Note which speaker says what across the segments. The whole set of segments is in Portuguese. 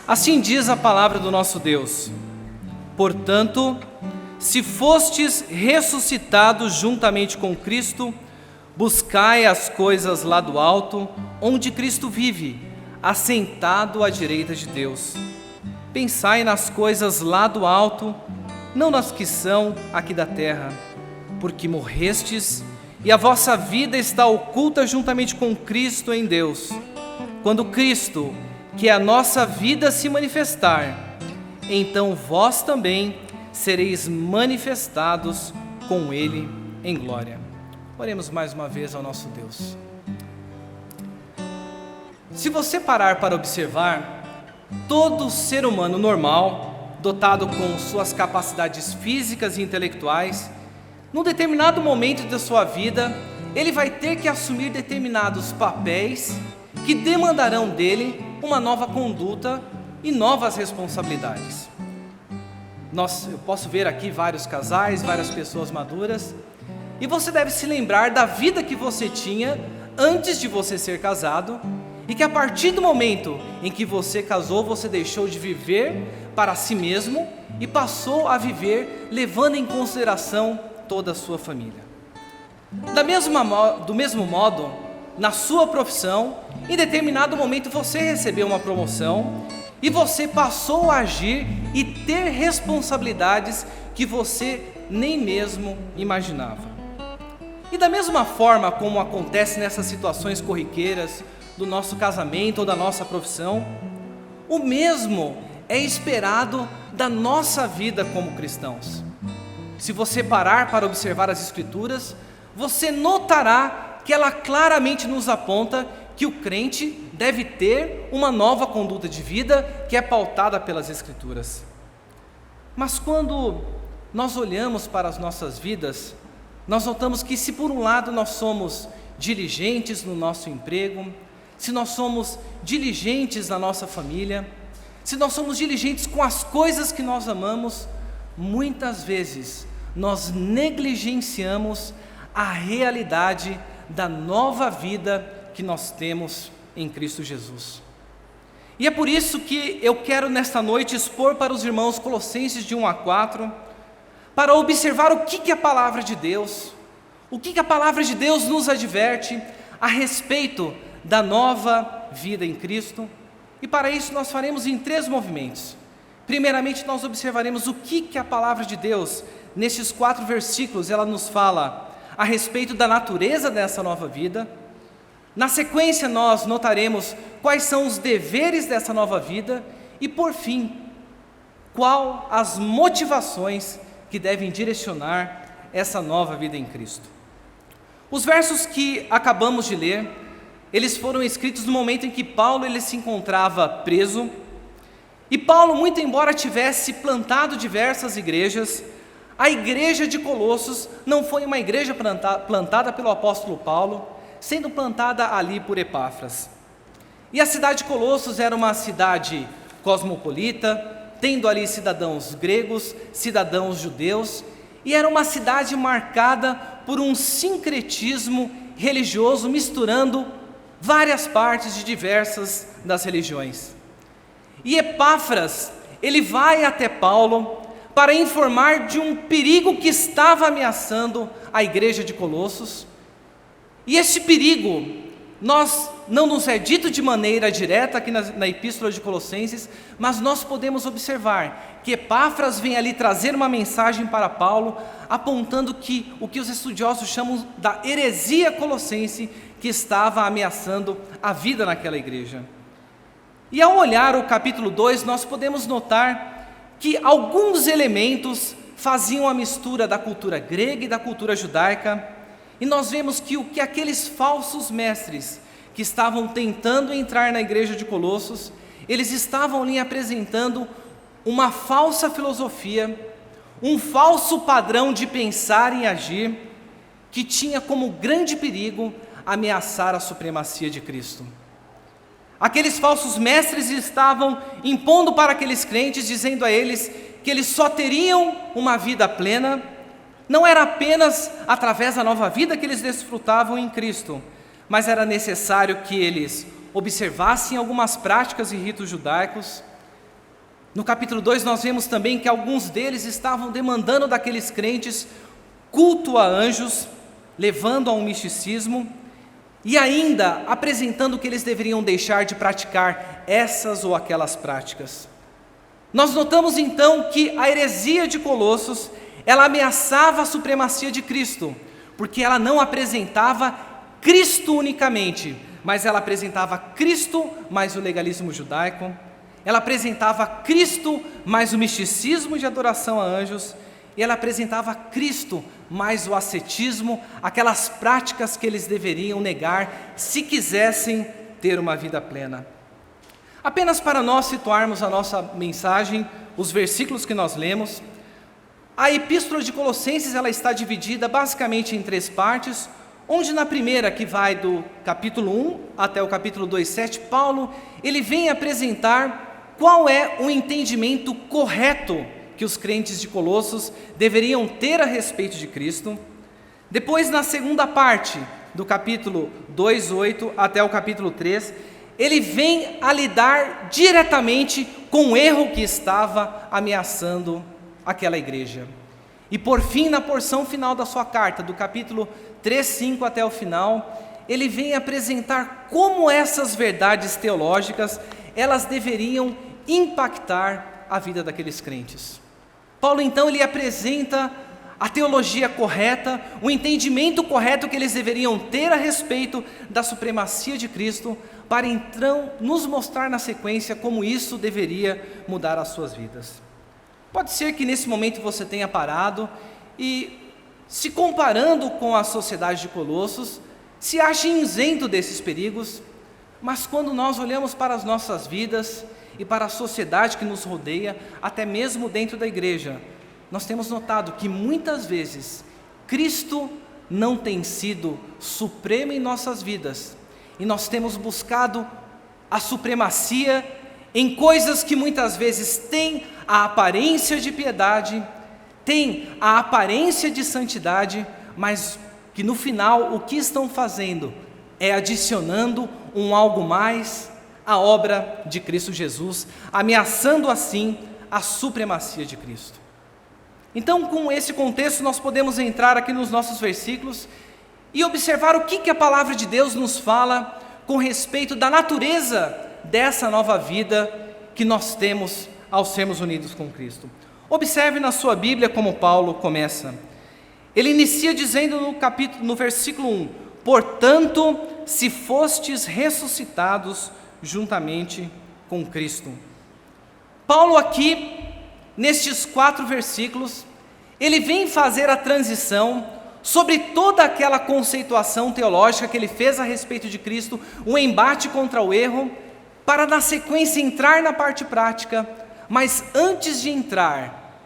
Speaker 1: Assim diz a palavra do nosso Deus: portanto, se fostes ressuscitados juntamente com Cristo, buscai as coisas lá do alto, onde Cristo vive, assentado à direita de Deus. Pensai nas coisas lá do alto, não nas que são aqui da terra, porque morrestes e a vossa vida está oculta juntamente com Cristo em Deus. Quando Cristo, que é a nossa vida, se manifestar, então vós também sereis manifestados com Ele em glória. Oremos mais uma vez ao nosso Deus. Se você parar para observar, todo ser humano normal, dotado com suas capacidades físicas e intelectuais, num determinado momento da sua vida, ele vai ter que assumir determinados papéis que demandarão dele uma nova conduta e novas responsabilidades. Eu posso ver aqui vários casais, várias pessoas maduras, e você deve se lembrar da vida que você tinha antes de você ser casado, e que a partir do momento em que você casou, você deixou de viver para si mesmo e passou a viver levando em consideração toda a sua família. Do mesmo modo, na sua profissão, em determinado momento você recebeu uma promoção e você passou a agir e ter responsabilidades que você nem mesmo imaginava. E da mesma forma como acontece nessas situações corriqueiras do nosso casamento ou da nossa profissão, o mesmo é esperado da nossa vida como cristãos. Se você parar para observar as Escrituras, você notará que ela claramente nos aponta que o crente deve ter uma nova conduta de vida que é pautada pelas Escrituras. Mas quando nós olhamos para as nossas vidas, nós notamos que se por um lado nós somos diligentes no nosso emprego, se nós somos diligentes na nossa família, se nós somos diligentes com as coisas que nós amamos, muitas vezes nós negligenciamos a realidade da nova vida que nós temos em Cristo Jesus. E é por isso que eu quero nesta noite expor para os irmãos Colossenses de 1-4, para observar o que a palavra de Deus, o que a palavra de Deus nos adverte a respeito da nova vida em Cristo. E para isso nós faremos em 3 movimentos. Primeiramente nós observaremos o que a palavra de Deus, nestes 4 versículos, ela nos fala a respeito da natureza dessa nova vida. Na sequência nós notaremos quais são os deveres dessa nova vida e, por fim, qual as motivações que devem direcionar essa nova vida em Cristo. Os versos que acabamos de ler, eles foram escritos no momento em que Paulo ele se encontrava preso, e Paulo, muito embora tivesse plantado diversas igrejas, a igreja de Colossos não foi uma igreja plantada pelo apóstolo Paulo, sendo plantada ali por Epáfras. E a cidade de Colossos era uma cidade cosmopolita, tendo ali cidadãos gregos, cidadãos judeus, e era uma cidade marcada por um sincretismo religioso, misturando várias partes de diversas das religiões. E Epáfras, ele vai até Paulo para informar de um perigo que estava ameaçando a igreja de Colossos. E esse perigo, não nos é dito de maneira direta aqui na Epístola de Colossenses, mas nós podemos observar que Epáfras vem ali trazer uma mensagem para Paulo, apontando que o que os estudiosos chamam da heresia colossense que estava ameaçando a vida naquela igreja. E ao olhar o capítulo 2, nós podemos notar que alguns elementos faziam a mistura da cultura grega e da cultura judaica, e nós vemos que o que aqueles falsos mestres que estavam tentando entrar na igreja de Colossos, eles estavam ali apresentando uma falsa filosofia, um falso padrão de pensar e agir, que tinha como grande perigo ameaçar a supremacia de Cristo. Aqueles falsos mestres estavam impondo para aqueles crentes, dizendo a eles que eles só teriam uma vida plena, não era apenas através da nova vida que eles desfrutavam em Cristo, mas era necessário que eles observassem algumas práticas e ritos judaicos. No capítulo 2 nós vemos também que alguns deles estavam demandando daqueles crentes culto a anjos, levando a um misticismo, e ainda apresentando que eles deveriam deixar de praticar essas ou aquelas práticas. Nós notamos então que a heresia de Colossos, ela ameaçava a supremacia de Cristo, porque ela não apresentava Cristo unicamente, mas ela apresentava Cristo mais o legalismo judaico, ela apresentava Cristo mais o misticismo de adoração a anjos, e ela apresentava Cristo mais o ascetismo, aquelas práticas que eles deveriam negar se quisessem ter uma vida plena. Apenas para nós situarmos a nossa mensagem, os versículos que nós lemos, a Epístola de Colossenses ela está dividida basicamente em 3 partes, onde na primeira, que vai do capítulo 1 até o capítulo 2:7, Paulo ele vem apresentar qual é o entendimento correto que os crentes de Colossos deveriam ter a respeito de Cristo. Depois, na segunda parte, do capítulo 2:8 até o capítulo 3, ele vem a lidar diretamente com o erro que estava ameaçando aquela igreja. E por fim, na porção final da sua carta, do capítulo 3:5 até o final, ele vem apresentar como essas verdades teológicas, elas deveriam impactar a vida daqueles crentes. Paulo então ele apresenta a teologia correta, o entendimento correto que eles deveriam ter a respeito da supremacia de Cristo, para então nos mostrar na sequência como isso deveria mudar as suas vidas. Pode ser que nesse momento você tenha parado e, se comparando com a sociedade de Colossos, se ache isento desses perigos, mas quando nós olhamos para as nossas vidas e para a sociedade que nos rodeia, até mesmo dentro da igreja, nós temos notado que muitas vezes Cristo não tem sido supremo em nossas vidas, e nós temos buscado a supremacia em coisas que muitas vezes têm a aparência de piedade, têm a aparência de santidade, mas que no final o que estão fazendo é adicionando um algo mais à obra de Cristo Jesus, ameaçando assim a supremacia de Cristo. Então, com esse contexto, nós podemos entrar aqui nos nossos versículos e observar o que a palavra de Deus nos fala com respeito da natureza dessa nova vida que nós temos ao sermos unidos com Cristo. Observe na sua Bíblia como Paulo começa. Ele inicia dizendo no versículo 1: portanto, se fostes ressuscitados juntamente com Cristo. Paulo aqui, nestes 4 versículos, ele vem fazer a transição sobre toda aquela conceituação teológica que ele fez a respeito de Cristo, o embate contra o erro, para na sequência entrar na parte prática. Mas antes de entrar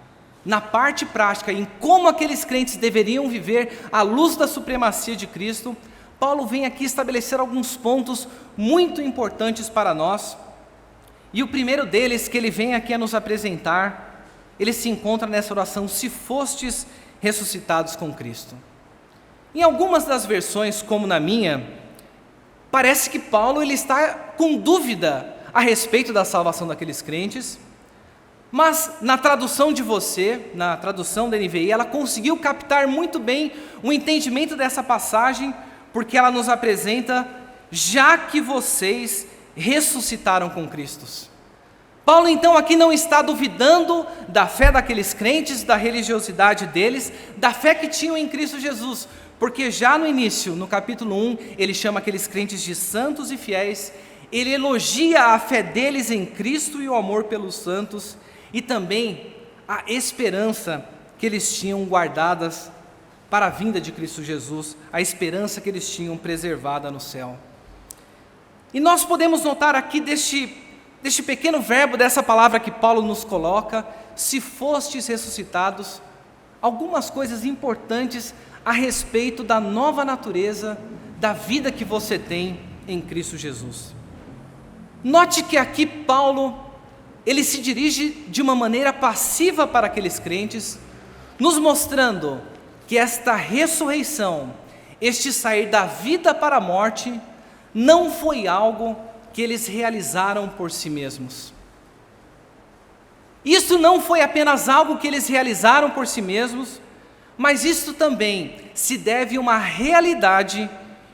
Speaker 1: na parte prática, em como aqueles crentes deveriam viver à luz da supremacia de Cristo, Paulo vem aqui estabelecer alguns pontos muito importantes para nós. E o primeiro deles que ele vem aqui a nos apresentar, ele se encontra nessa oração: se fostes ressuscitados com Cristo. Em algumas das versões, como na minha, parece que Paulo ele está com dúvida a respeito da salvação daqueles crentes, mas na tradução de você, na tradução da NVI, ela conseguiu captar muito bem o entendimento dessa passagem, porque ela nos apresenta: já que vocês ressuscitaram com Cristo. Paulo então aqui não está duvidando da fé daqueles crentes, da religiosidade deles, da fé que tinham em Cristo Jesus, porque já no início, no capítulo 1, ele chama aqueles crentes de santos e fiéis, ele elogia a fé deles em Cristo e o amor pelos santos, e também a esperança que eles tinham guardadas para a vinda de Cristo Jesus, a esperança que eles tinham preservada no céu. E nós podemos notar aqui deste pequeno verbo, dessa palavra que Paulo nos coloca: se fostes ressuscitados, algumas coisas importantes a respeito da nova natureza, da vida que você tem em Cristo Jesus. Note que aqui Paulo, ele se dirige de uma maneira passiva para aqueles crentes, nos mostrando que esta ressurreição, este sair da vida para a morte, não foi algo que eles realizaram por si mesmos. Isso não foi apenas algo que eles realizaram por si mesmos, mas isso também se deve a uma realidade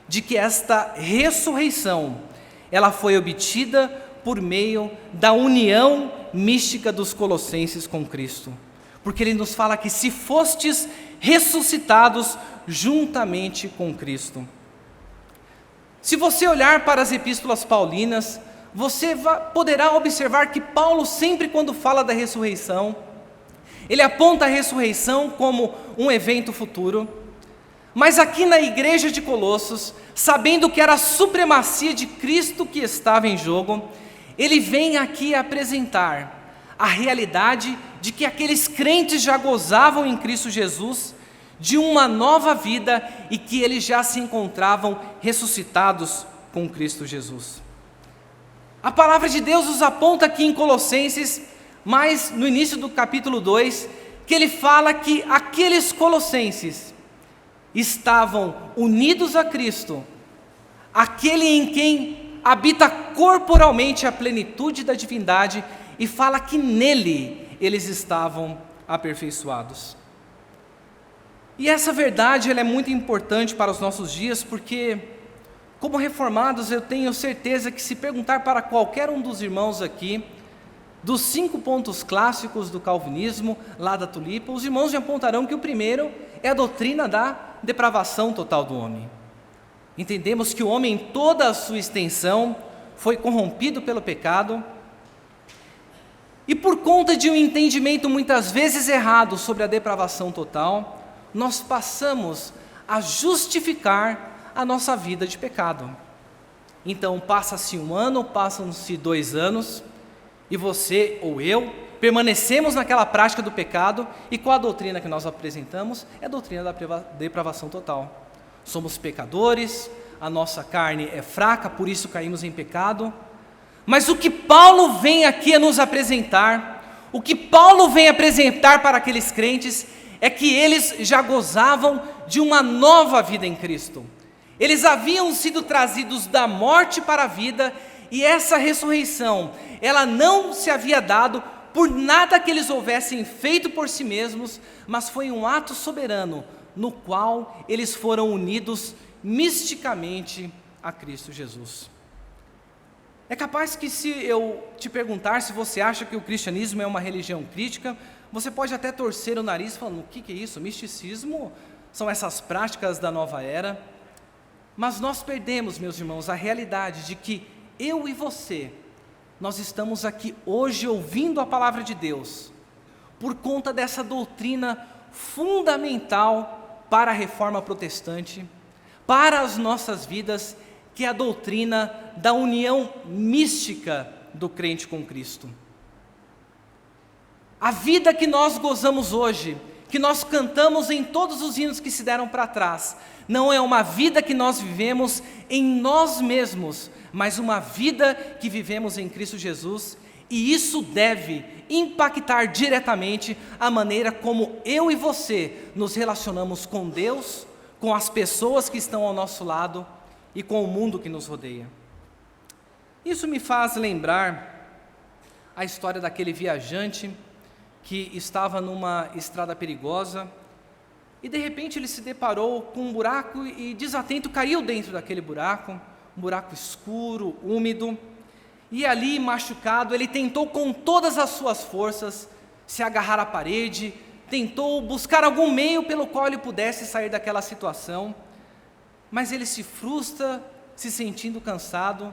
Speaker 1: de que esta ressurreição, ela foi obtida por meio da união mística dos colossenses com Cristo. Porque ele nos fala que se fostes ressuscitados juntamente com Cristo. Se você olhar para as epístolas paulinas, você poderá observar que Paulo sempre quando fala da ressurreição, ele aponta a ressurreição como um evento futuro, mas aqui na igreja de Colossos, sabendo que era a supremacia de Cristo que estava em jogo, ele vem aqui apresentar a realidade de que aqueles crentes já gozavam em Cristo Jesus de uma nova vida e que eles já se encontravam ressuscitados com Cristo Jesus. A palavra de Deus nos aponta aqui em Colossenses, mas no início do capítulo 2, que ele fala que aqueles colossenses estavam unidos a Cristo, aquele em quem habita corporalmente a plenitude da divindade, e fala que nele eles estavam aperfeiçoados. E essa verdade ela é muito importante para os nossos dias, porque como reformados eu tenho certeza que se perguntar para qualquer um dos irmãos aqui, dos 5 pontos clássicos do calvinismo, lá da Tulipa, os irmãos já apontarão que o primeiro é a doutrina da depravação total do homem. Entendemos que o homem em toda a sua extensão foi corrompido pelo pecado, e por conta de um entendimento muitas vezes errado sobre a depravação total, nós passamos a justificar a nossa vida de pecado. Então passa-se 1 ano, passam-se 2 anos, e você ou eu permanecemos naquela prática do pecado, e qual a doutrina que nós apresentamos? É a doutrina da depravação total. Somos pecadores, a nossa carne é fraca, por isso caímos em pecado. Mas o que Paulo vem aqui a nos apresentar, o que Paulo vem apresentar para aqueles crentes, é que eles já gozavam de uma nova vida em Cristo. Eles haviam sido trazidos da morte para a vida, e essa ressurreição, ela não se havia dado por nada que eles houvessem feito por si mesmos, mas foi um ato soberano, no qual eles foram unidos misticamente a Cristo Jesus. É capaz que se eu te perguntar se você acha que o cristianismo é uma religião crítica, você pode até torcer o nariz falando, o que é isso? Misticismo? São essas práticas da nova era? Mas nós perdemos, meus irmãos, a realidade de que eu e você, nós estamos aqui hoje ouvindo a palavra de Deus, por conta dessa doutrina fundamental para a reforma protestante, para as nossas vidas, que é a doutrina da união mística do crente com Cristo. A vida que nós gozamos hoje, que nós cantamos em todos os hinos que se deram para trás, não é uma vida que nós vivemos em nós mesmos, mas uma vida que vivemos em Cristo Jesus, e isso deve impactar diretamente a maneira como eu e você nos relacionamos com Deus, com as pessoas que estão ao nosso lado e com o mundo que nos rodeia. Isso me faz lembrar a história daquele viajante que estava numa estrada perigosa e de repente ele se deparou com um buraco e desatento caiu dentro daquele buraco, um buraco escuro, úmido, e ali machucado ele tentou com todas as suas forças se agarrar à parede, tentou buscar algum meio pelo qual ele pudesse sair daquela situação, mas ele se frustra, se sentindo cansado,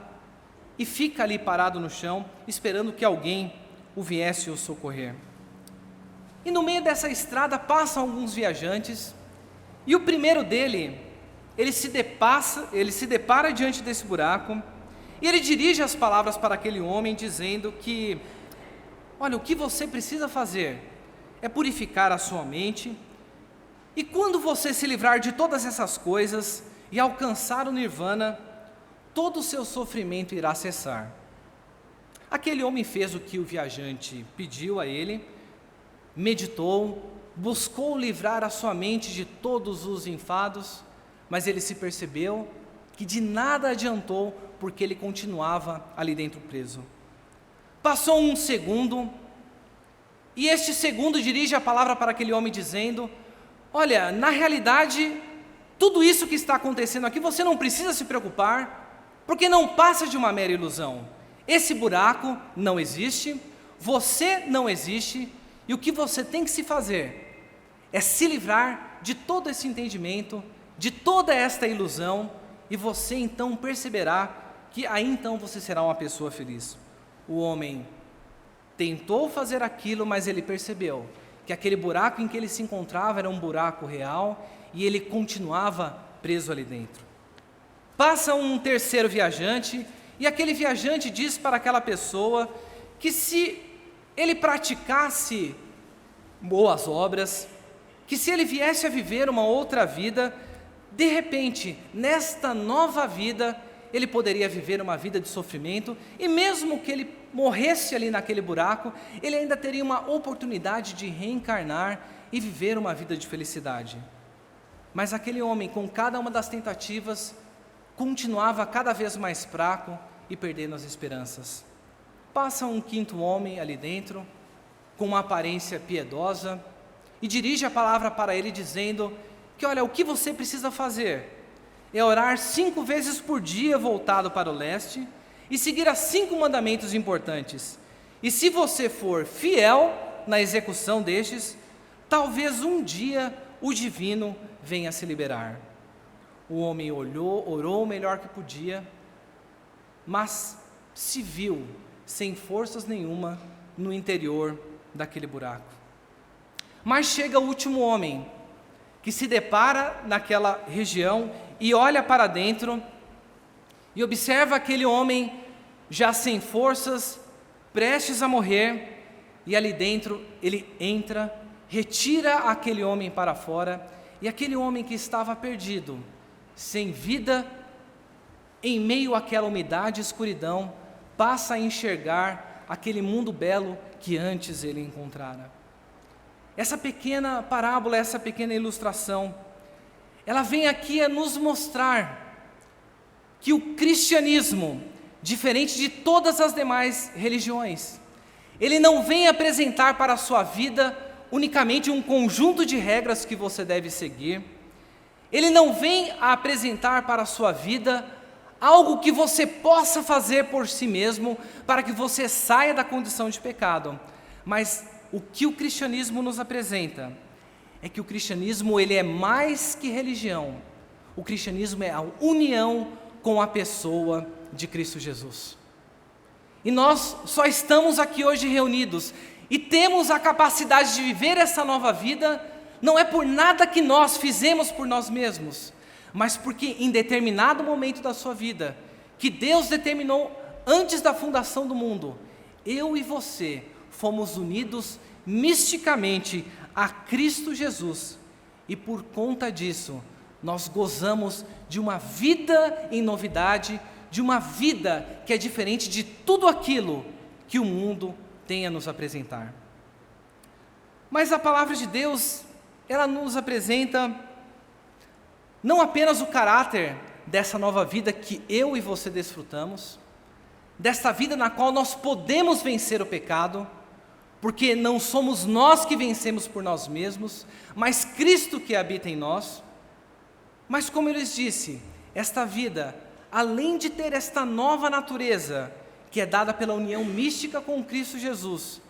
Speaker 1: e fica ali parado no chão, esperando que alguém o viesse o socorrer. E no meio dessa estrada passam alguns viajantes, e o primeiro dele, ele se depara diante desse buraco, e ele dirige as palavras para aquele homem, dizendo que, olha, o que você precisa fazer é purificar a sua mente, e quando você se livrar de todas essas coisas, e alcançar o nirvana, todo o seu sofrimento irá cessar. Aquele homem fez o que o viajante pediu a ele, meditou, buscou livrar a sua mente de todos os enfados, mas ele se percebeu que de nada adiantou, porque ele continuava ali dentro preso. Passou um segundo, e este segundo dirige a palavra para aquele homem dizendo: olha, na realidade, tudo isso que está acontecendo aqui, você não precisa se preocupar, porque não passa de uma mera ilusão. Esse buraco não existe, você não existe, e o que você tem que se fazer é se livrar de todo esse entendimento, de toda esta ilusão, e você então perceberá que aí então você será uma pessoa feliz. O homem tentou fazer aquilo, mas ele percebeu que aquele buraco em que ele se encontrava era um buraco real, e ele continuava preso ali dentro. Passa um terceiro viajante, e aquele viajante diz para aquela pessoa que se ele praticasse boas obras, que se ele viesse a viver uma outra vida, de repente, nesta nova vida, ele poderia viver uma vida de sofrimento, e mesmo que ele morresse ali naquele buraco, ele ainda teria uma oportunidade de reencarnar e viver uma vida de felicidade. Mas aquele homem, com cada uma das tentativas, continuava cada vez mais fraco e perdendo as esperanças. Passa um quinto homem ali dentro, com uma aparência piedosa, e dirige a palavra para ele dizendo que, olha, o que você precisa fazer é orar 5 vezes por dia voltado para o leste e seguir as 5 mandamentos importantes. E se você for fiel na execução destes, talvez um dia o divino venha se liberar. O homem orou o melhor que podia, mas se viu sem forças nenhuma no interior daquele buraco. Mas chega o último homem, que se depara naquela região e olha para dentro e observa aquele homem já sem forças, prestes a morrer, e ali dentro ele entra, retira aquele homem para fora, e aquele homem que estava perdido, sem vida, em meio àquela umidade e escuridão, passa a enxergar aquele mundo belo que antes ele encontrara. Essa pequena parábola, essa pequena ilustração, ela vem aqui a nos mostrar que o cristianismo, diferente de todas as demais religiões, ele não vem apresentar para a sua vida unicamente um conjunto de regras que você deve seguir. Ele não vem a apresentar para a sua vida algo que você possa fazer por si mesmo para que você saia da condição de pecado. Mas o que o cristianismo nos apresenta é que o cristianismo ele é mais que religião. O cristianismo é a união com a pessoa de Cristo Jesus. E nós só estamos aqui hoje reunidos e temos a capacidade de viver essa nova vida, não é por nada que nós fizemos por nós mesmos, mas porque em determinado momento da sua vida, que Deus determinou antes da fundação do mundo, eu e você fomos unidos misticamente a Cristo Jesus, e por conta disso, nós gozamos de uma vida em novidade, de uma vida que é diferente de tudo aquilo que o mundo tem a nos apresentar. Mas a palavra de Deus, ela nos apresenta não apenas o caráter dessa nova vida que eu e você desfrutamos, desta vida na qual nós podemos vencer o pecado, porque não somos nós que vencemos por nós mesmos, mas Cristo que habita em nós. Mas como eu lhes disse, esta vida, além de ter esta nova natureza, que é dada pela união mística com Cristo Jesus,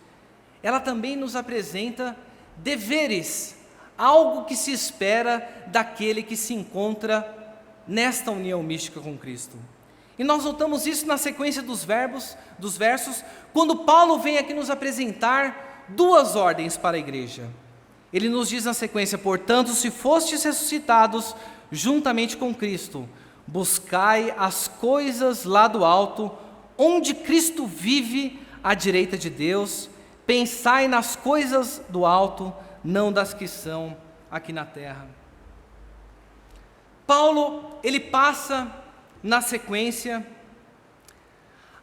Speaker 1: ela também nos apresenta deveres, algo que se espera daquele que se encontra nesta união mística com Cristo. E nós notamos isso na sequência dos versos, quando Paulo vem aqui nos apresentar 2 ordens para a igreja. Ele nos diz na sequência: portanto, se fostes ressuscitados juntamente com Cristo, buscai as coisas lá do alto, onde Cristo vive à direita de Deus, pensai nas coisas do alto, não das que são aqui na terra. Paulo, ele passa na sequência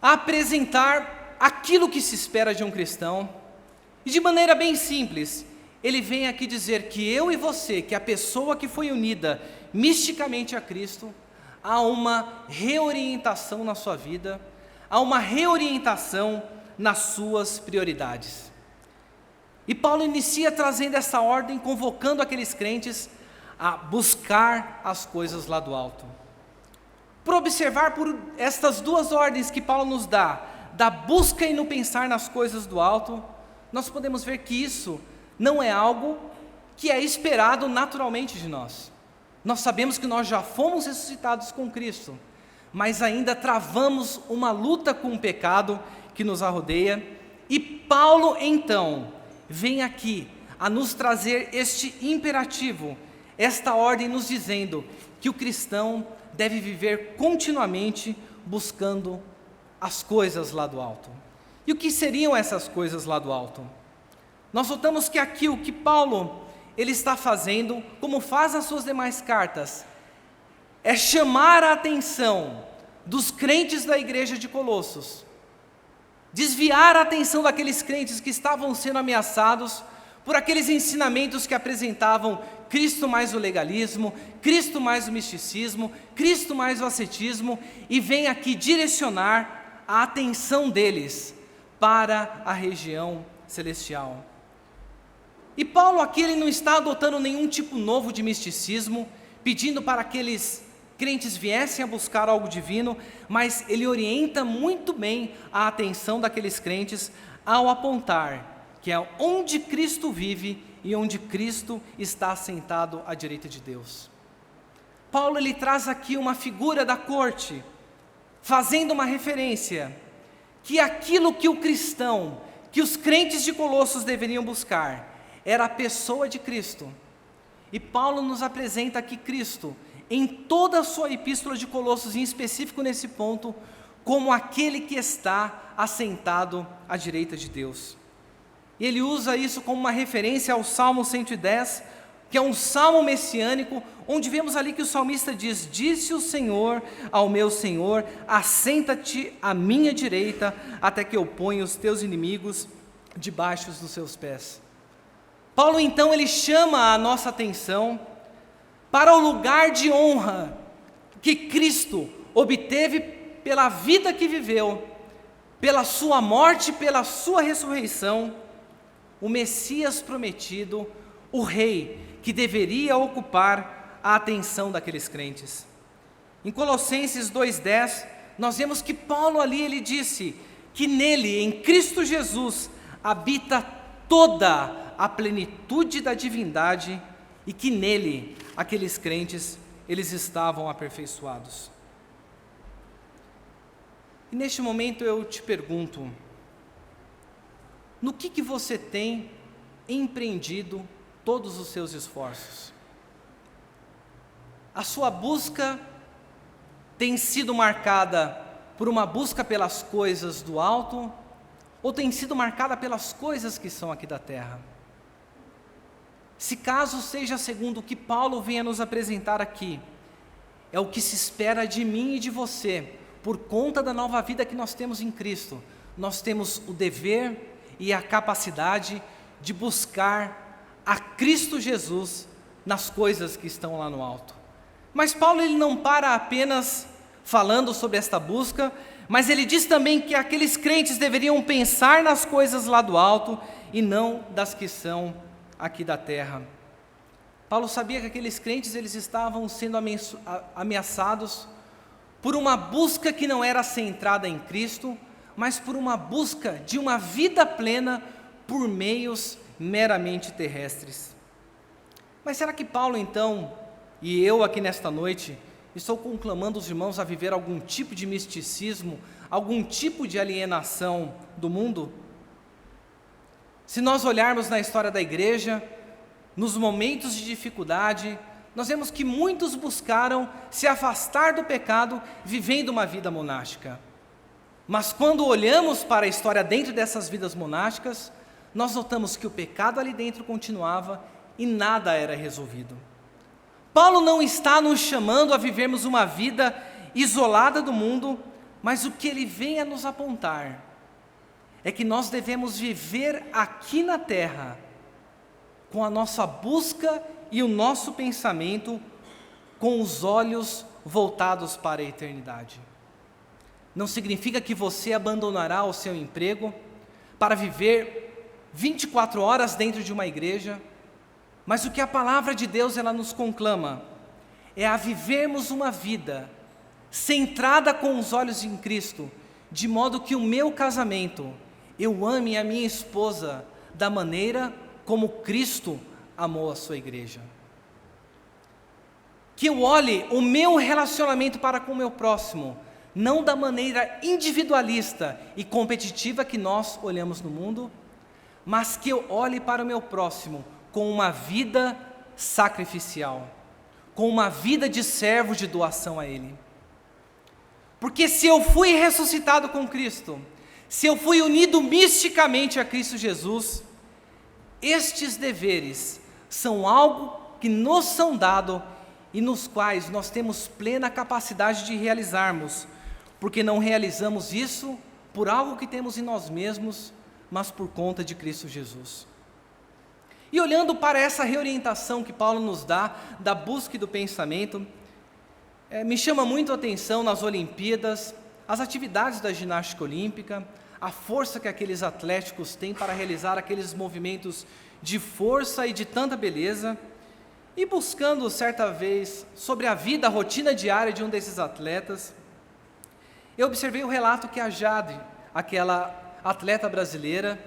Speaker 1: a apresentar aquilo que se espera de um cristão, e de maneira bem simples, ele vem aqui dizer que eu e você, que a pessoa que foi unida misticamente a Cristo, há uma reorientação na sua vida, há uma reorientação nas suas prioridades. E Paulo inicia trazendo essa ordem, convocando aqueles crentes a buscar as coisas lá do alto. Por observar por estas duas ordens que Paulo nos dá, da busca e no pensar nas coisas do alto, nós podemos ver que isso não é algo que é esperado naturalmente de nós. Nós sabemos que nós já fomos ressuscitados com Cristo, mas ainda travamos uma luta com o pecado que nos arrodeia, e Paulo então vem aqui a nos trazer este imperativo, esta ordem nos dizendo que o cristão deve viver continuamente buscando as coisas lá do alto. E o que seriam essas coisas lá do alto? Nós notamos que aqui o que Paulo ele está fazendo, como faz nas suas demais cartas, é chamar a atenção dos crentes da igreja de Colossos, desviar a atenção daqueles crentes que estavam sendo ameaçados por aqueles ensinamentos que apresentavam Cristo mais o legalismo, Cristo mais o misticismo, Cristo mais o ascetismo, e vem aqui direcionar a atenção deles para a região celestial. E Paulo aqui ele não está adotando nenhum tipo novo de misticismo, pedindo para aqueles crentes viessem a buscar algo divino, mas ele orienta muito bem a atenção daqueles crentes ao apontar que é onde Cristo vive e onde Cristo está sentado à direita de Deus. Paulo ele traz aqui uma figura da corte, fazendo uma referência que aquilo que o cristão, que os crentes de Colossos deveriam buscar, era a pessoa de Cristo. E Paulo nos apresenta aqui Cristo, em toda a sua epístola de Colossos, em específico nesse ponto, como aquele que está assentado à direita de Deus. E ele usa isso como uma referência ao Salmo 110, que é um salmo messiânico, onde vemos ali que o salmista diz: disse o Senhor ao meu Senhor, assenta-te à minha direita, até que eu ponha os teus inimigos debaixo dos seus pés. Paulo então ele chama a nossa atenção para o lugar de honra que Cristo obteve pela vida que viveu, pela sua morte, pela sua ressurreição, o Messias prometido, o Rei que deveria ocupar a atenção daqueles crentes. Em Colossenses 2,10, nós vemos que Paulo ali ele disse que nele, em Cristo Jesus, habita toda a plenitude da divindade e que nele, aqueles crentes, eles estavam aperfeiçoados. E neste momento eu te pergunto, no que você tem empreendido todos os seus esforços? A sua busca tem sido marcada por uma busca pelas coisas do alto, ou tem sido marcada pelas coisas que são aqui da terra? Se caso seja segundo o que Paulo vem a nos apresentar aqui, é o que se espera de mim e de você, por conta da nova vida que nós temos em Cristo. Nós temos o dever e a capacidade de buscar a Cristo Jesus nas coisas que estão lá no alto. Mas Paulo ele não para apenas falando sobre esta busca, mas ele diz também que aqueles crentes deveriam pensar nas coisas lá do alto e não das que são aqui da terra. Paulo sabia que aqueles crentes eles estavam sendo ameaçados por uma busca que não era centrada em Cristo, mas por uma busca de uma vida plena por meios meramente terrestres. Mas será que Paulo então, e eu aqui nesta noite, estou conclamando os irmãos a viver algum tipo de misticismo, algum tipo de alienação do mundo? Se nós olharmos na história da igreja, nos momentos de dificuldade, nós vemos que muitos buscaram se afastar do pecado vivendo uma vida monástica. Mas quando olhamos para a história dentro dessas vidas monásticas, nós notamos que o pecado ali dentro continuava e nada era resolvido. Paulo não está nos chamando a vivermos uma vida isolada do mundo, mas o que ele vem a nos apontar é que nós devemos viver aqui na terra com a nossa busca e o nosso pensamento com os olhos voltados para a eternidade. Não significa que você abandonará o seu emprego para viver 24 horas dentro de uma igreja, mas o que a palavra de Deus ela nos conclama é a vivermos uma vida centrada com os olhos em Cristo, de modo que o meu casamento, eu ame a minha esposa da maneira como Cristo amou a sua igreja. Que eu olhe o meu relacionamento para com o meu próximo, não da maneira individualista e competitiva que nós olhamos no mundo, mas que eu olhe para o meu próximo com uma vida sacrificial, com uma vida de servo de doação a Ele. Porque se eu fui ressuscitado com Cristo, se eu fui unido misticamente a Cristo Jesus, estes deveres são algo que nos são dados e nos quais nós temos plena capacidade de realizarmos, porque não realizamos isso por algo que temos em nós mesmos, mas por conta de Cristo Jesus. E olhando para essa reorientação que Paulo nos dá, da busca e do pensamento, me chama muito a atenção nas Olimpíadas, as atividades da ginástica olímpica, a força que aqueles atléticos têm para realizar aqueles movimentos de força e de tanta beleza. E buscando certa vez sobre a vida, a rotina diária de um desses atletas, eu observei o relato que a Jade, aquela atleta brasileira,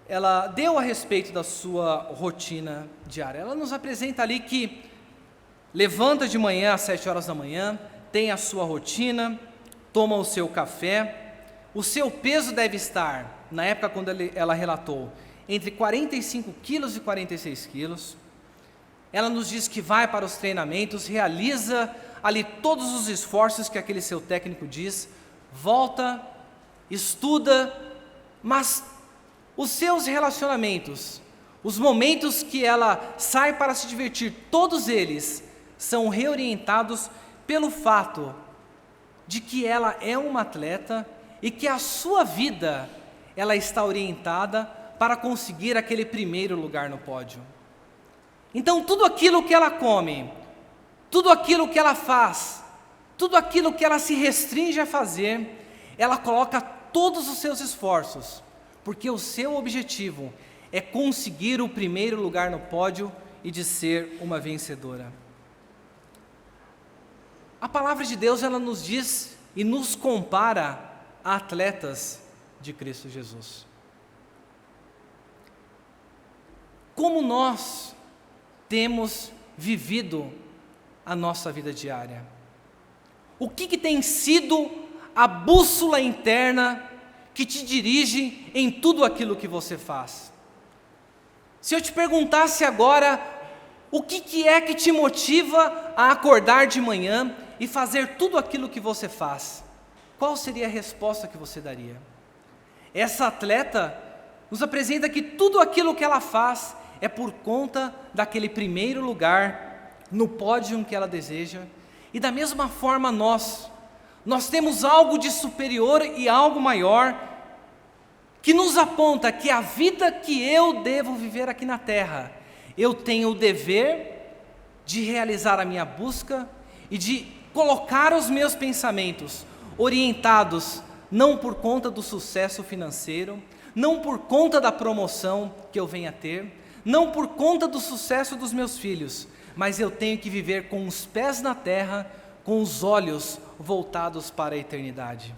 Speaker 1: ela deu a respeito da sua rotina diária. Ela nos apresenta ali que levanta de manhã às 7 horas da manhã, tem a sua rotina, toma o seu café, o seu peso deve estar, na época quando ela relatou, entre 45 quilos e 46 quilos. Ela nos diz que vai para os treinamentos, realiza ali todos os esforços que aquele seu técnico diz, volta, estuda, mas os seus relacionamentos, os momentos que ela sai para se divertir, todos eles são reorientados pelo fato de que ela é uma atleta e que a sua vida, ela está orientada para conseguir aquele primeiro lugar no pódio. Então tudo aquilo que ela come, tudo aquilo que ela faz, tudo aquilo que ela se restringe a fazer, ela coloca todos os seus esforços, porque o seu objetivo é conseguir o primeiro lugar no pódio e de ser uma vencedora. A palavra de Deus, ela nos diz e nos compara a atletas de Cristo Jesus. Como nós temos vivido a nossa vida diária? O que tem sido a bússola interna que te dirige em tudo aquilo que você faz? Se eu te perguntasse agora, o que é que te motiva a acordar de manhã e fazer tudo aquilo que você faz, qual seria a resposta que você daria? Essa atleta nos apresenta que tudo aquilo que ela faz é por conta daquele primeiro lugar no pódio que ela deseja. E da mesma forma nós temos algo de superior e algo maior que nos aponta que a vida que eu devo viver aqui na terra, eu tenho o dever de realizar a minha busca e de colocar os meus pensamentos orientados não por conta do sucesso financeiro, não por conta da promoção que eu venha a ter, não por conta do sucesso dos meus filhos, mas eu tenho que viver com os pés na terra, com os olhos voltados para a eternidade.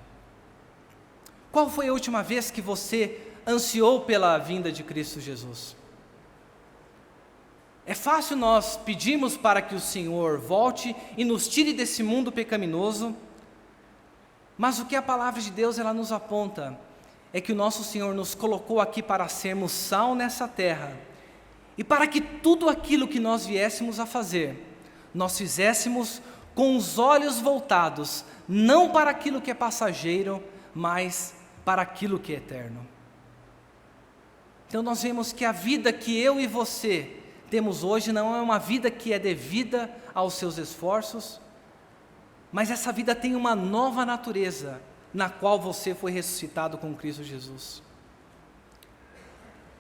Speaker 1: Qual foi a última vez que você ansiou pela vinda de Cristo Jesus? É fácil nós pedirmos para que o Senhor volte e nos tire desse mundo pecaminoso, mas o que a palavra de Deus ela nos aponta é que o nosso Senhor nos colocou aqui para sermos sal nessa terra, e para que tudo aquilo que nós viéssemos a fazer, nós fizéssemos com os olhos voltados, não para aquilo que é passageiro, mas para aquilo que é eterno. Então nós vemos que a vida que eu e você temos hoje não é uma vida que é devida aos seus esforços, mas essa vida tem uma nova natureza, na qual você foi ressuscitado com Cristo Jesus.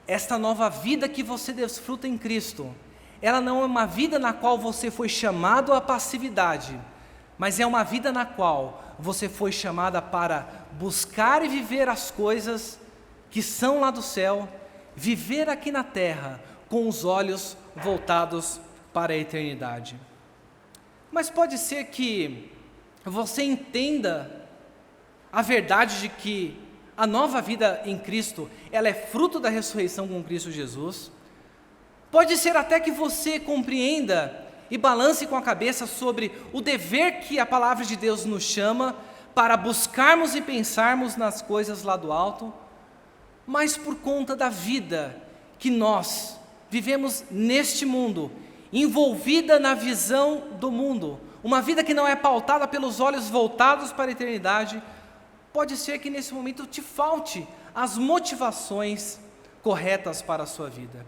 Speaker 1: esta nova vida que você desfruta em Cristo, ela não é uma vida na qual você foi chamado à passividade, mas é uma vida na qual você foi chamada para buscar e viver as coisas que são lá do céu, viver aqui na terra com os olhos voltados para a eternidade. Mas pode ser que você entenda a verdade de que a nova vida em Cristo, ela é fruto da ressurreição com Cristo Jesus. Pode ser até que você compreenda e balance com a cabeça sobre o dever que a palavra de Deus nos chama para buscarmos e pensarmos nas coisas lá do alto, mas por conta da vida que nós vivemos neste mundo, envolvida na visão do mundo, uma vida que não é pautada pelos olhos voltados para a eternidade, pode ser que nesse momento te falte as motivações corretas para a sua vida.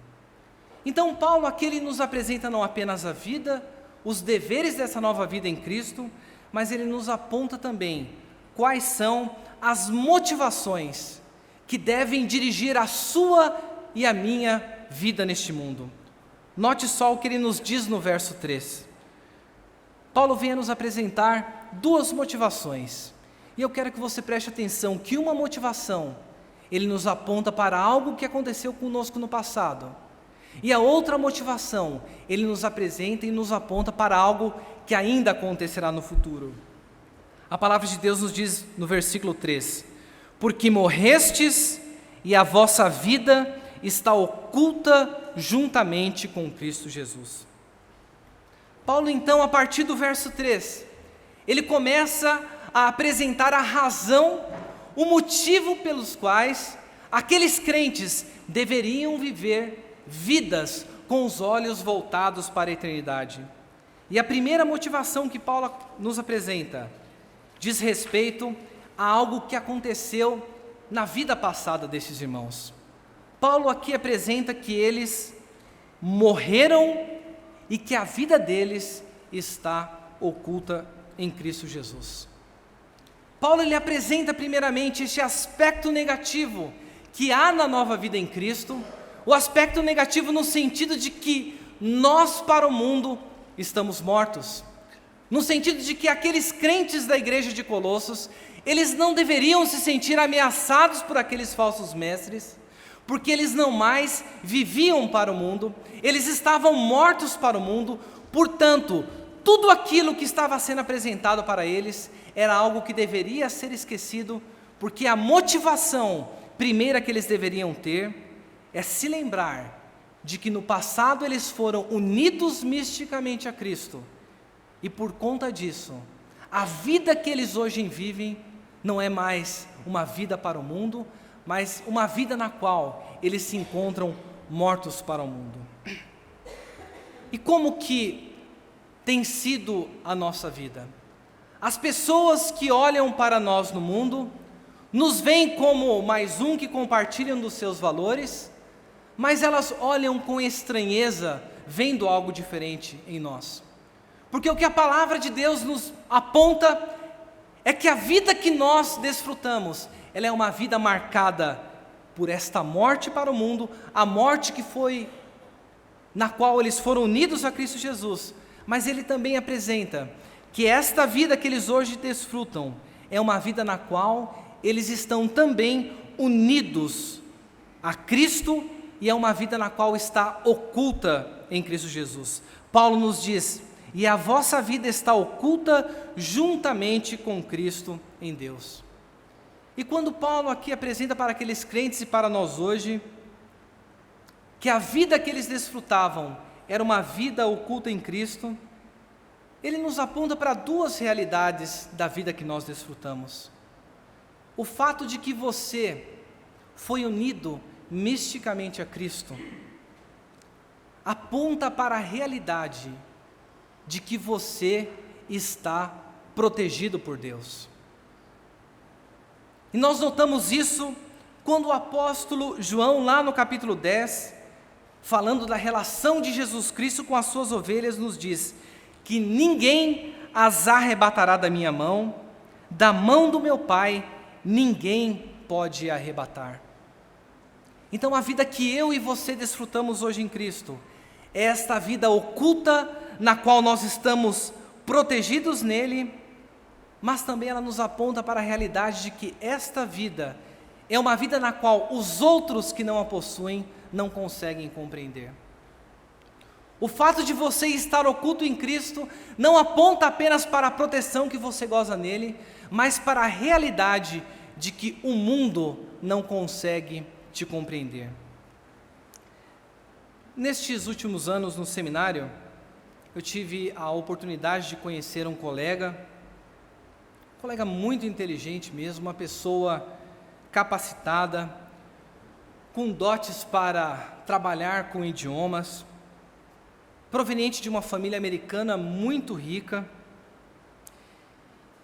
Speaker 1: Então Paulo aqui ele nos apresenta não apenas a vida, os deveres dessa nova vida em Cristo, mas ele nos aponta também quais são as motivações que devem dirigir a sua e a minha vida neste mundo. Note só o que ele nos diz no verso 3. Paulo vem a nos apresentar duas motivações. E eu quero que você preste atenção que uma motivação, ele nos aponta para algo que aconteceu conosco no passado. E a outra motivação, ele nos apresenta e nos aponta para algo que ainda acontecerá no futuro. A palavra de Deus nos diz no versículo 3: porque morrestes e a vossa vida está oculta juntamente com Cristo Jesus. Paulo então, a partir do verso 3, ele começa a apresentar a razão, o motivo pelos quais aqueles crentes deveriam viver vidas com os olhos voltados para a eternidade. E a primeira motivação que Paulo nos apresenta diz respeito a algo que aconteceu na vida passada desses irmãos. Paulo aqui apresenta que eles morreram e que a vida deles está oculta em Cristo Jesus. Paulo ele apresenta primeiramente este aspecto negativo que há na nova vida em Cristo, o aspecto negativo no sentido de que nós para o mundo estamos mortos, no sentido de que aqueles crentes da igreja de Colossos, eles não deveriam se sentir ameaçados por aqueles falsos mestres, porque eles não mais viviam para o mundo, eles estavam mortos para o mundo, portanto, tudo aquilo que estava sendo apresentado para eles era algo que deveria ser esquecido, porque a motivação primeira que eles deveriam ter é se lembrar de que no passado eles foram unidos misticamente a Cristo, e por conta disso, a vida que eles hoje vivem não é mais uma vida para o mundo, mas uma vida na qual eles se encontram mortos para o mundo. E como que tem sido a nossa vida? As pessoas que olham para nós no mundo, nos veem como mais um que compartilham dos seus valores, mas elas olham com estranheza, vendo algo diferente em nós. Porque o que a palavra de Deus nos aponta é que a vida que nós desfrutamos, ela é uma vida marcada por esta morte para o mundo, a morte que foi, na qual eles foram unidos a Cristo Jesus, mas ele também apresenta que esta vida que eles hoje desfrutam, é uma vida na qual eles estão também unidos a Cristo, e é uma vida na qual está oculta em Cristo Jesus. Paulo nos diz: e a vossa vida está oculta juntamente com Cristo em Deus. E quando Paulo aqui apresenta para aqueles crentes e para nós hoje, que a vida que eles desfrutavam era uma vida oculta em Cristo, ele nos aponta para duas realidades da vida que nós desfrutamos. O fato de que você foi unido misticamente a Cristo, aponta para a realidade de que você está protegido por Deus. E nós notamos isso quando o apóstolo João, lá no capítulo 10, falando da relação de Jesus Cristo com as suas ovelhas, nos diz que ninguém as arrebatará da minha mão, da mão do meu Pai, ninguém pode arrebatar. Então a vida que eu e você desfrutamos hoje em Cristo é esta vida oculta na qual nós estamos protegidos nele, mas também ela nos aponta para a realidade de que esta vida é uma vida na qual os outros que não a possuem não conseguem compreender. O fato de você estar oculto em Cristo não aponta apenas para a proteção que você goza nele, mas para a realidade de que o mundo não consegue te compreender. Nestes últimos anos no seminário, eu tive a oportunidade de conhecer um colega muito inteligente mesmo, uma pessoa capacitada, com dotes para trabalhar com idiomas, proveniente de uma família americana muito rica.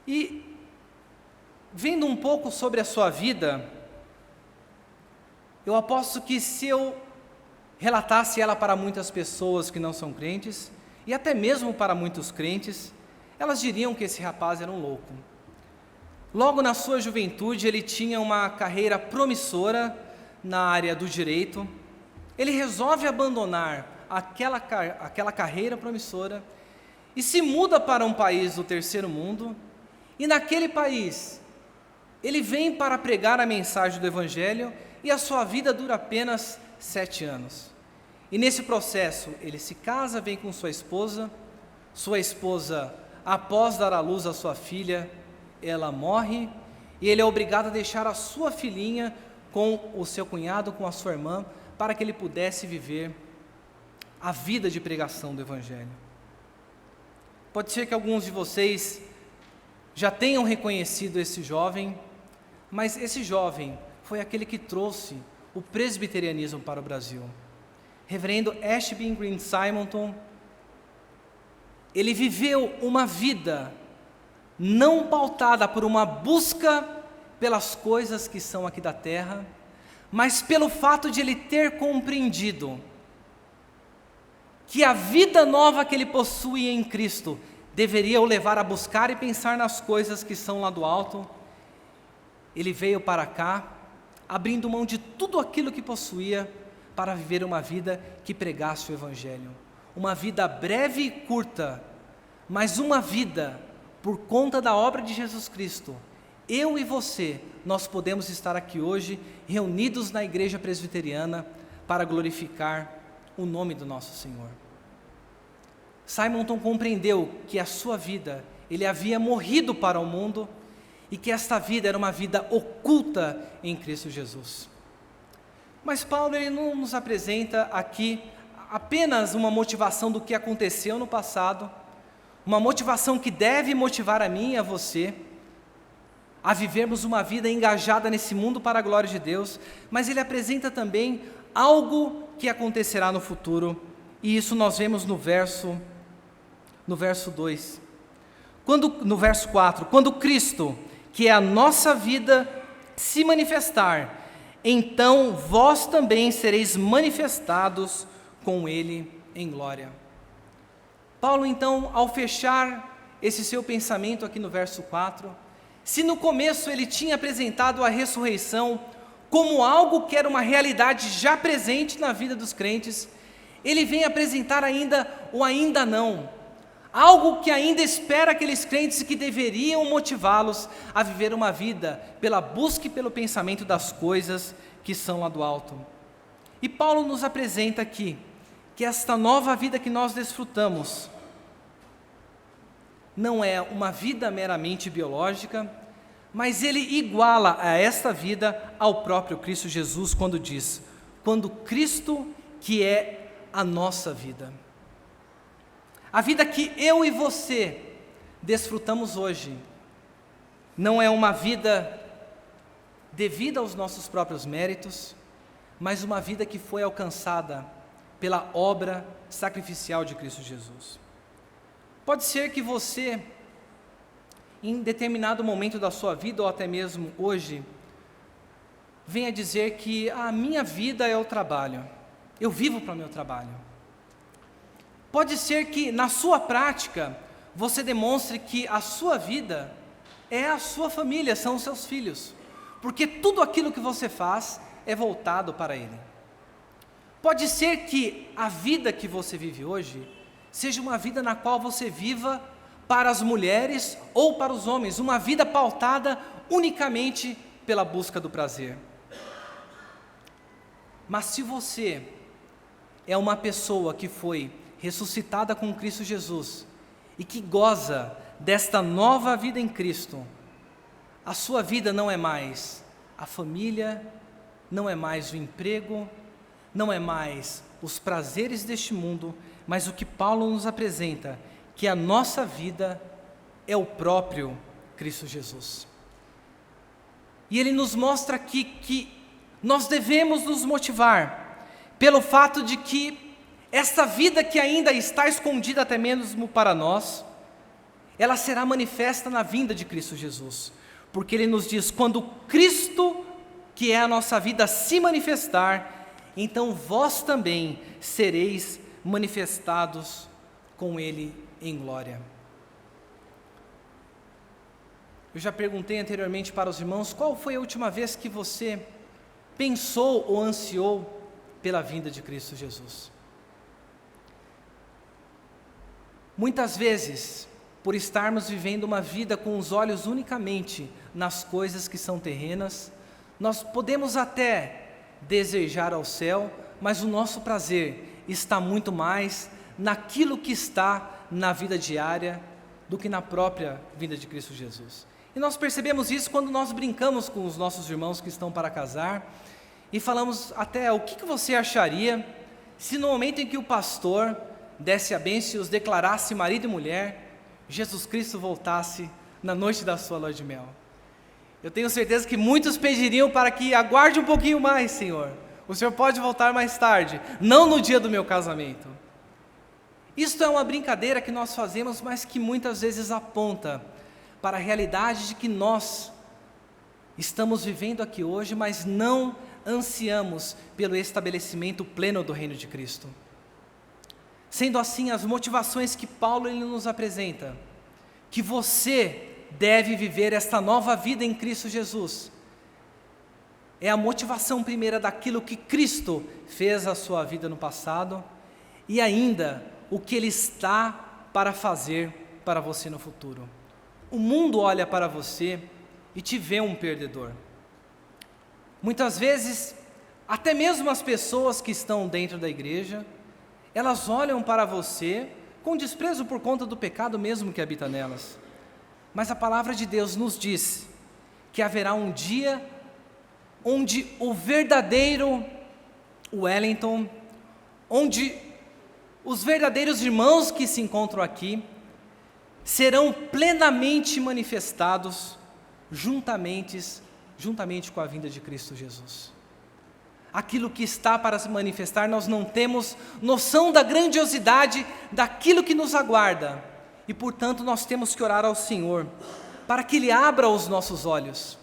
Speaker 1: E vendo um pouco sobre a sua vida, eu aposto que se eu relatasse ela para muitas pessoas que não são crentes, e até mesmo para muitos crentes, elas diriam que esse rapaz era um louco. Logo na sua juventude, ele tinha uma carreira promissora na área do direito. Ele resolve abandonar aquela carreira promissora e se muda para um país do terceiro mundo, e naquele país ele vem para pregar a mensagem do Evangelho, e a sua vida dura apenas 7 anos. E nesse processo ele se casa, vem com sua esposa, após dar à luz a sua filha, ela morre, e ele é obrigado a deixar a sua filhinha com o seu cunhado, com a sua irmã, para que ele pudesse viver a vida de pregação do Evangelho. Pode ser que alguns de vocês já tenham reconhecido esse jovem, mas esse jovem foi aquele que trouxe o presbiterianismo para o Brasil. Reverendo Ashby Green Simonton, ele viveu uma vida não pautada por uma busca pelas coisas que são aqui da terra, mas pelo fato de ele ter compreendido que a vida nova que ele possui em Cristo deveria o levar a buscar e pensar nas coisas que são lá do alto. Ele veio para cá, abrindo mão de tudo aquilo que possuía, para viver uma vida que pregasse o Evangelho. Uma vida breve e curta, mas uma vida por conta da obra de Jesus Cristo. Eu e você, nós podemos estar aqui hoje, reunidos na igreja presbiteriana, para glorificar o nome do nosso Senhor. Simonton compreendeu que a sua vida, ele havia morrido para o mundo, e que esta vida era uma vida oculta em Cristo Jesus. Mas Paulo, ele não nos apresenta aqui apenas uma motivação do que aconteceu no passado, uma motivação que deve motivar a mim e a você a vivermos uma vida engajada nesse mundo para a glória de Deus, mas ele apresenta também algo que acontecerá no futuro, e isso nós vemos no verso 2. No verso 4, quando Cristo, que é a nossa vida, se manifestar, então vós também sereis manifestados com Ele em glória. Paulo, então, ao fechar esse seu pensamento aqui no verso 4, se no começo ele tinha apresentado a ressurreição como algo que era uma realidade já presente na vida dos crentes, ele vem apresentar ainda o ainda não, algo que ainda espera aqueles crentes que deveriam motivá-los a viver uma vida pela busca e pelo pensamento das coisas que são lá do alto. E Paulo nos apresenta aqui que esta nova vida que nós desfrutamos não é uma vida meramente biológica, mas ele iguala a esta vida ao próprio Cristo Jesus quando diz: quando Cristo, que é a nossa vida. A vida que eu e você desfrutamos hoje não é uma vida devida aos nossos próprios méritos, mas uma vida que foi alcançada pela obra sacrificial de Cristo Jesus. Pode ser que você, em determinado momento da sua vida, ou até mesmo hoje, venha dizer que a minha vida é o trabalho, eu vivo para o meu trabalho. Pode ser que na sua prática, você demonstre que a sua vida é a sua família, são os seus filhos, porque tudo aquilo que você faz é voltado para Ele. Pode ser que a vida que você vive hoje seja uma vida na qual você viva para as mulheres ou para os homens, uma vida pautada unicamente pela busca do prazer. Mas se você é uma pessoa que foi ressuscitada com Cristo Jesus e que goza desta nova vida em Cristo, a sua vida não é mais a família, não é mais o emprego, não é mais os prazeres deste mundo, mas o que Paulo nos apresenta, que a nossa vida é o próprio Cristo Jesus. E ele nos mostra aqui que nós devemos nos motivar pelo fato de que esta vida que ainda está escondida até mesmo para nós, ela será manifesta na vinda de Cristo Jesus. Porque ele nos diz, quando Cristo, que é a nossa vida, se manifestar, então vós também sereis manifestados com Ele em glória. Eu já perguntei anteriormente para os irmãos, qual foi a última vez que você pensou ou ansiou pela vinda de Cristo Jesus? Muitas vezes, por estarmos vivendo uma vida com os olhos unicamente nas coisas que são terrenas, nós podemos até desejar ao céu, mas o nosso prazer está muito mais naquilo que está na vida diária do que na própria vinda de Cristo Jesus. E nós percebemos isso quando nós brincamos com os nossos irmãos que estão para casar e falamos até o que você acharia se no momento em que o pastor desse a bênção e os declarasse marido e mulher, Jesus Cristo voltasse na noite da sua lua de mel. Eu tenho certeza que muitos pediriam para que aguarde um pouquinho mais, Senhor. O Senhor pode voltar mais tarde, não no dia do meu casamento. Isto é uma brincadeira que nós fazemos, mas que muitas vezes aponta para a realidade de que nós estamos vivendo aqui hoje, mas não ansiamos pelo estabelecimento pleno do reino de Cristo. Sendo assim, as motivações que Paulo ele nos apresenta, que você deve viver esta nova vida em Cristo Jesus, é a motivação primeira daquilo que Cristo fez a sua vida no passado e ainda o que Ele está para fazer para você no futuro. O mundo olha para você e te vê um perdedor. Muitas vezes, até mesmo as pessoas que estão dentro da igreja, elas olham para você com desprezo por conta do pecado mesmo que habita nelas. Mas a palavra de Deus nos diz que haverá um dia onde o verdadeiro Wellington, onde os verdadeiros irmãos que se encontram aqui serão plenamente manifestados juntamente com a vinda de Cristo Jesus. Aquilo que está para se manifestar, nós não temos noção da grandiosidade daquilo que nos aguarda. E, portanto, nós temos que orar ao Senhor, para que Ele abra os nossos olhos,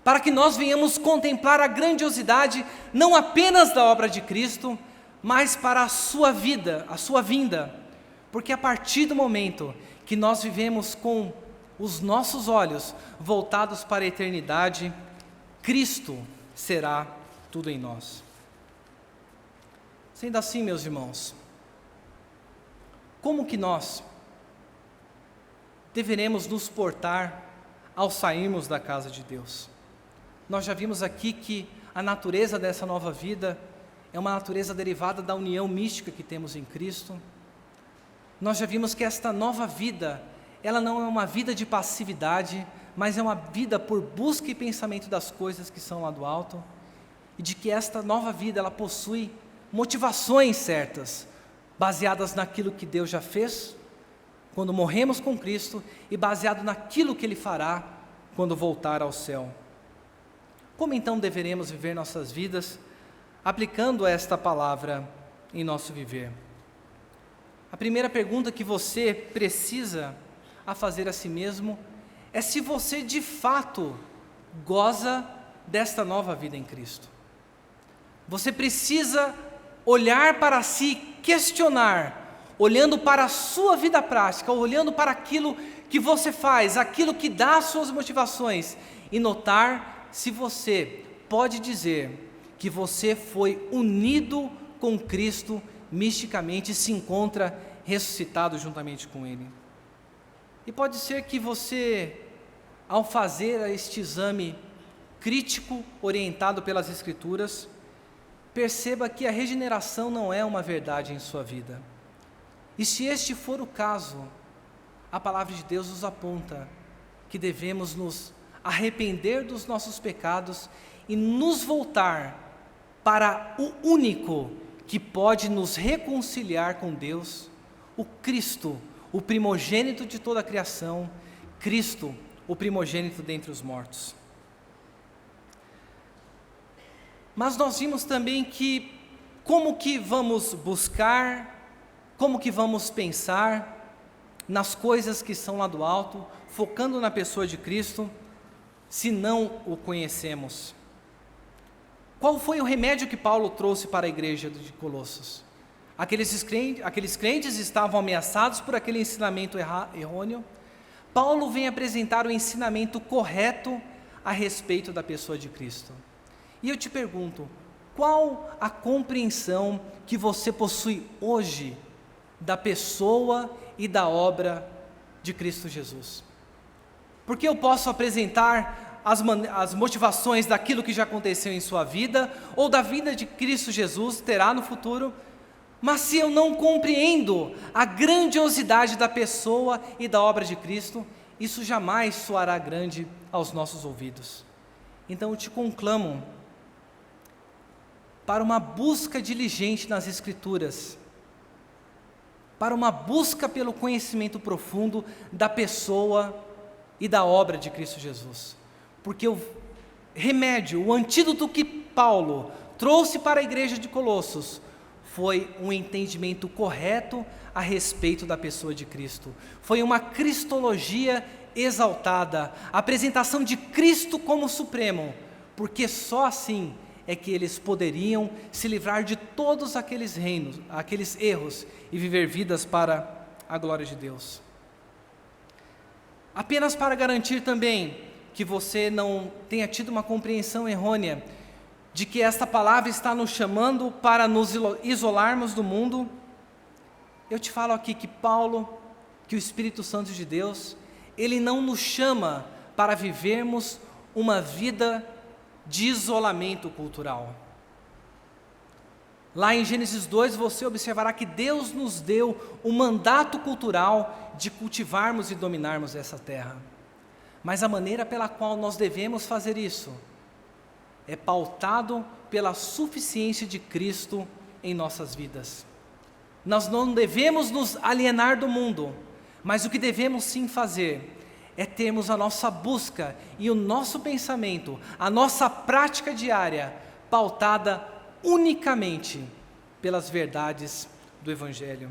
Speaker 1: para que nós venhamos contemplar a grandiosidade, não apenas da obra de Cristo, mas para a sua vida, a sua vinda, porque a partir do momento que nós vivemos com os nossos olhos voltados para a eternidade, Cristo será tudo em nós. Sendo assim, meus irmãos, como que nós deveremos nos portar ao sairmos da casa de Deus? Nós já vimos aqui que a natureza dessa nova vida é uma natureza derivada da união mística que temos em Cristo. Nós já vimos que esta nova vida, ela não é uma vida de passividade, mas é uma vida por busca e pensamento das coisas que são lá do alto, e de que esta nova vida, ela possui motivações certas, baseadas naquilo que Deus já fez, quando morremos com Cristo, e baseado naquilo que Ele fará quando voltar ao céu. Como então deveremos viver nossas vidas, aplicando esta palavra em nosso viver? A primeira pergunta que você precisa a fazer a si mesmo é se você de fato goza desta nova vida em Cristo. Você precisa olhar para si, questionar, olhando para a sua vida prática, olhando para aquilo que você faz, aquilo que dá as suas motivações, e notar se você pode dizer que você foi unido com Cristo misticamente e se encontra ressuscitado juntamente com Ele. E pode ser que você, ao fazer este exame crítico, orientado pelas Escrituras, perceba que a regeneração não é uma verdade em sua vida. E se este for o caso, a palavra de Deus nos aponta que devemos nos arrepender dos nossos pecados e nos voltar para o único que pode nos reconciliar com Deus, o Cristo, o primogênito de toda a criação, Cristo, o primogênito dentre os mortos. Mas nós vimos também que como que vamos buscar, como que vamos pensar nas coisas que são lá do alto, focando na pessoa de Cristo, se não o conhecemos. Qual foi o remédio que Paulo trouxe para a igreja de Colossos? Aqueles crentes estavam ameaçados por aquele ensinamento errôneo. Paulo vem apresentar o ensinamento correto a respeito da pessoa de Cristo. E eu te pergunto, qual a compreensão que você possui hoje da pessoa e da obra de Cristo Jesus? Porque eu posso apresentar as motivações daquilo que já aconteceu em sua vida, ou da vida de Cristo Jesus, terá no futuro, mas se eu não compreendo a grandiosidade da pessoa e da obra de Cristo, isso jamais soará grande aos nossos ouvidos. Então eu te conclamo para uma busca diligente nas Escrituras, para uma busca pelo conhecimento profundo da pessoa e da obra de Cristo Jesus. Porque o remédio, o antídoto que Paulo trouxe para a igreja de Colossos foi um entendimento correto a respeito da pessoa de Cristo. Foi uma cristologia exaltada, a apresentação de Cristo como supremo, porque só assim é que eles poderiam se livrar de todos aqueles erros e viver vidas para a glória de Deus. Apenas para garantir também que você não tenha tido uma compreensão errônea de que esta palavra está nos chamando para nos isolarmos do mundo, eu te falo aqui que Paulo, que o Espírito Santo de Deus, ele não nos chama para vivermos uma vida de isolamento cultural. Lá em Gênesis 2 você observará que Deus nos deu o mandato cultural de cultivarmos e dominarmos essa terra. Mas a maneira pela qual nós devemos fazer isso é pautado pela suficiência de Cristo em nossas vidas. Nós não devemos nos alienar do mundo, mas o que devemos sim fazer é termos a nossa busca e o nosso pensamento, a nossa prática diária pautada unicamente pelas verdades do Evangelho.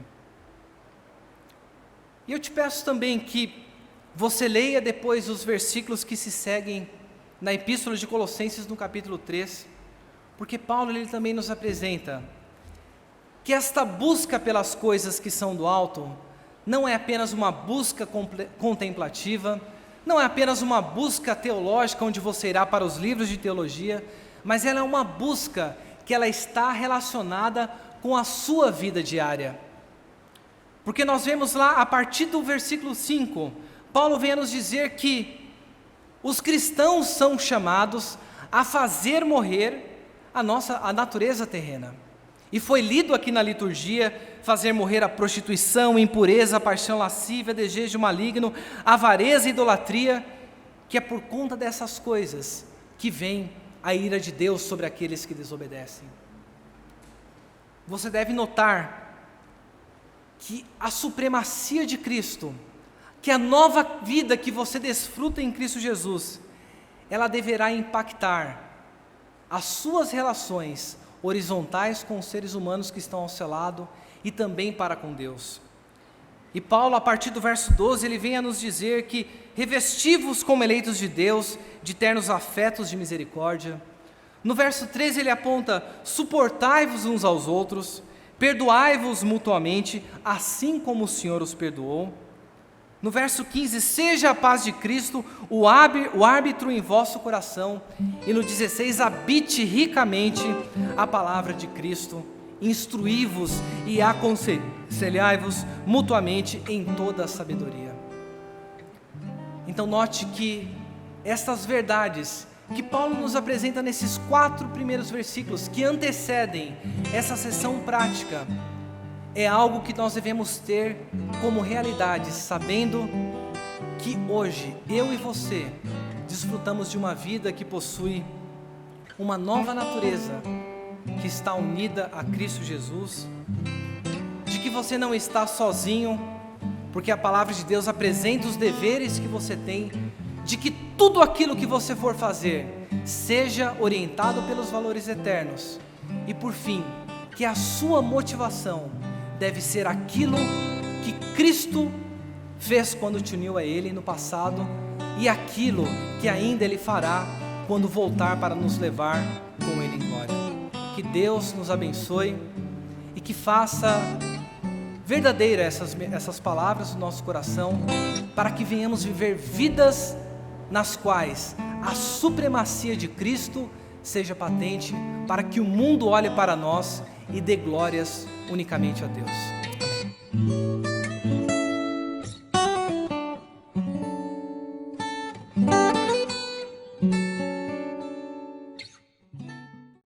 Speaker 1: E eu te peço também que você leia depois os versículos que se seguem na Epístola de Colossenses no capítulo 3, porque Paulo ele também nos apresenta que esta busca pelas coisas que são do alto não é apenas uma busca contemplativa, não é apenas uma busca teológica onde você irá para os livros de teologia, mas ela é uma busca que ela está relacionada com a sua vida diária. Porque nós vemos lá a partir do versículo 5, Paulo vem a nos dizer que os cristãos são chamados a fazer morrer a natureza terrena. E foi lido aqui na liturgia, fazer morrer a prostituição, impureza, a paixão lascívia, desejo maligno, avareza e idolatria, que é por conta dessas coisas que vem a ira de Deus sobre aqueles que desobedecem. Você deve notar que a supremacia de Cristo, que a nova vida que você desfruta em Cristo Jesus, ela deverá impactar as suas relações horizontais com os seres humanos que estão ao seu lado e também para com Deus. E Paulo, a partir do verso 12, ele vem a nos dizer que revesti-vos como eleitos de Deus, de ternos afetos de misericórdia. No verso 13 ele aponta, suportai-vos uns aos outros, perdoai-vos mutuamente, assim como o Senhor os perdoou. No verso 15, seja a paz de Cristo o árbitro em vosso coração. E no 16, habite ricamente a palavra de Cristo. Instruí-vos e aconselhai-vos mutuamente em toda a sabedoria. Então note que estas verdades que Paulo nos apresenta nesses 4 primeiros versículos que antecedem essa sessão prática, é algo que nós devemos ter como realidade, sabendo que hoje eu e você desfrutamos de uma vida que possui uma nova natureza, que está unida a Cristo Jesus, de que você não está sozinho, porque a palavra de Deus apresenta os deveres que você tem, de que tudo aquilo que você for fazer seja orientado pelos valores eternos, e por fim, que a sua motivação deve ser aquilo que Cristo fez quando te uniu a Ele no passado, e aquilo que ainda Ele fará quando voltar para nos levar com Ele em glória. Que Deus nos abençoe e que faça verdadeira essas palavras no nosso coração, para que venhamos viver vidas nas quais a supremacia de Cristo seja patente, para que o mundo olhe para nós e dê glórias unicamente a Deus. Amém.